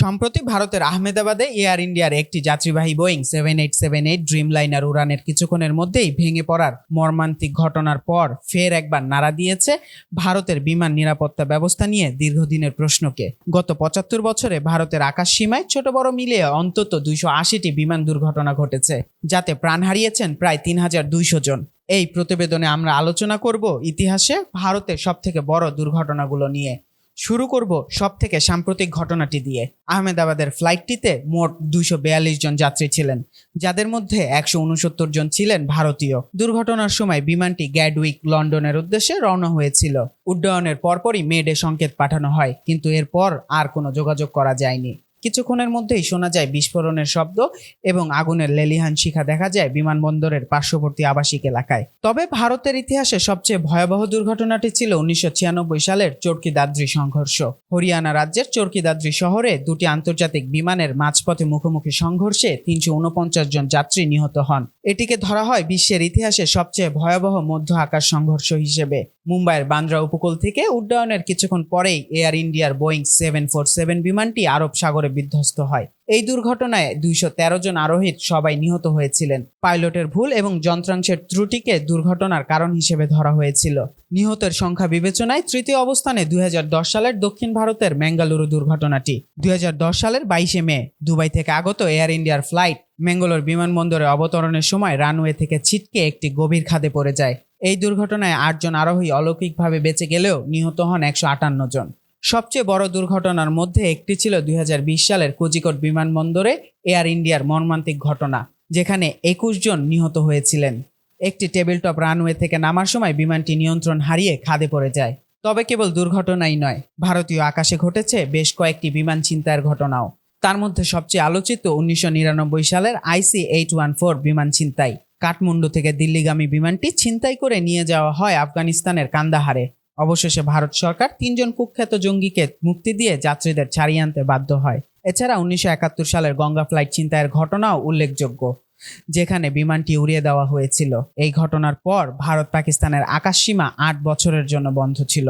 সম্প্রতি ভারতের আহমেদাবাদে এয়ার ইন্ডিয়ার একটি যাত্রীবাহী বোয়িং 7878 ড্রিমলাইনার উড়ানের কিছুক্ষণের মধ্যেই ভেঙে পড়ার মর্মান্তিক ঘটনার পর ফের একবার নাড়া দিয়েছে ভারতের বিমান নিরাপত্তা ব্যবস্থা নিয়ে দীর্ঘদিনের প্রশ্নকে। গত ৭৫ বছরে ভারতের আকাশ সীমায় ছোট বড় মিলিয়ে অন্তত ২৮০টি বিমান দুর্ঘটনা ঘটেছে, যাতে প্রাণ হারিয়েছেন প্রায় ৩,২০০ জন। এই প্রতিবেদনে আমরা আলোচনা করব ইতিহাসে ভারতের সবথেকে বড় দুর্ঘটনাগুলো নিয়ে। শুরু করব সবথেকে সাম্প্রতিক ঘটনাটি দিয়ে। আহমেদাবাদের ফ্লাইটটিতে মোট ২৪২ জন যাত্রী ছিলেন, যাদের মধ্যে ১৬৯ জন ছিলেন ভারতীয়। দুর্ঘটনার সময় বিমানটি গ্যাডউইক, লন্ডনের উদ্দেশ্যে রওনা হয়েছিল। উড্ডয়নের পরপরই মেডে সংকেত পাঠানো হয়, কিন্তু এরপর আর কোনো যোগাযোগ করা যায়নি। কিছুক্ষণের মধ্যেই শোনা যায় বিস্ফোরণের শব্দ এবং আগুনের লেলিহান শিখা দেখা যায় বিমানবন্দরের পার্শ্ববর্তী আবাসিক এলাকায়। তবে ভারতের ইতিহাসে সবচেয়ে ভয়াবহ দুর্ঘটনাটি ছিল ১৯৯৬ সালের চরকি দাদ্রি সংঘর্ষ। হরিয়ানা রাজ্যের চরকি দাদ্রি শহরে দুটি আন্তর্জাতিক বিমানের মাঝপথে মুখোমুখি সংঘর্ষে ৩৪৯ জন যাত্রী নিহত হন। এটিকে ধরা হয় বিশ্বের ইতিহাসে সবচেয়ে ভয়াবহ মধ্য আকাশ সংঘর্ষ হিসেবে। মুম্বাইয়ের বান্দ্রা উপকূল থেকে উড্ডয়নের কিছুক্ষণ পরেই এয়ার ইন্ডিয়ার বোয়িং 747 বিমানটি আরব সাগরে বিধ্বস্ত হয়। এই দুর্ঘটনায় ২১৩ জন আরোহী সবাই নিহত হয়েছিলেন। পাইলটের ভুল এবং যন্ত্রাংশের ত্রুটিকে দুর্ঘটনার কারণ হিসেবে ধরা হয়েছিল। নিহতের সংখ্যা বিবেচনায় তৃতীয় অবস্থানে ২০১০ সালের দক্ষিণ ভারতের ম্যাঙ্গালুরু দুর্ঘটনাটি। ২০১০ সালের ২২শে মে দুবাই থেকে আগত এয়ার ইন্ডিয়ার ফ্লাইট ম্যাঙ্গালোর বিমানবন্দরে অবতরণের সময় রানওয়ে থেকে ছিটকে একটি গভীর খাদে পড়ে যায়। এই দুর্ঘটনায় ৮ জন আরোহী অলৌকিকভাবে বেঁচে গেলেও নিহত হন ১৫৮ জন। সবচেয়ে বড় দুর্ঘটনার মধ্যে একটি ছিল ২০২০ সালের কোজিকোড বিমানবন্দরে এয়ার ইন্ডিয়ার মর্মান্তিক ঘটনা, যেখানে ২১ জন নিহত হয়েছিলেন। একটি টেবিলটপ রানওয়ে থেকে নামার সময় বিমানটি নিয়ন্ত্রণ হারিয়ে খাদে পড়ে যায়। তবে কেবল দুর্ঘটনাই নয়, ভারতীয় আকাশে ঘটেছে বেশ কয়েকটি বিমান ছিনতাইয়ের ঘটনাও। তার মধ্যে সবচেয়ে আলোচিত ১৯৯৯ সালের IC-814 বিমান ছিনতাই। কাঠমান্ডু থেকে দিল্লিগামী বিমানটি ছিনতাই করে নিয়ে যাওয়া হয় আফগানিস্তানের কান্দাহারে। অবশেষে ভারত সরকার ৩ জন কুখ্যাত জঙ্গিকে মুক্তি দিয়ে যাত্রীদের ছাড়িয়ে আনতে বাধ্য হয়। এছাড়া ১৯৭১ সালের গঙ্গা ফ্লাইট ছিনতাইয়ের ঘটনাও উল্লেখযোগ্য, যেখানে বিমানটি উড়িয়ে দেওয়া হয়েছিল। এই ঘটনার পর ভারত পাকিস্তানের আকাশসীমা ৮ বছরের জন্য বন্ধ ছিল।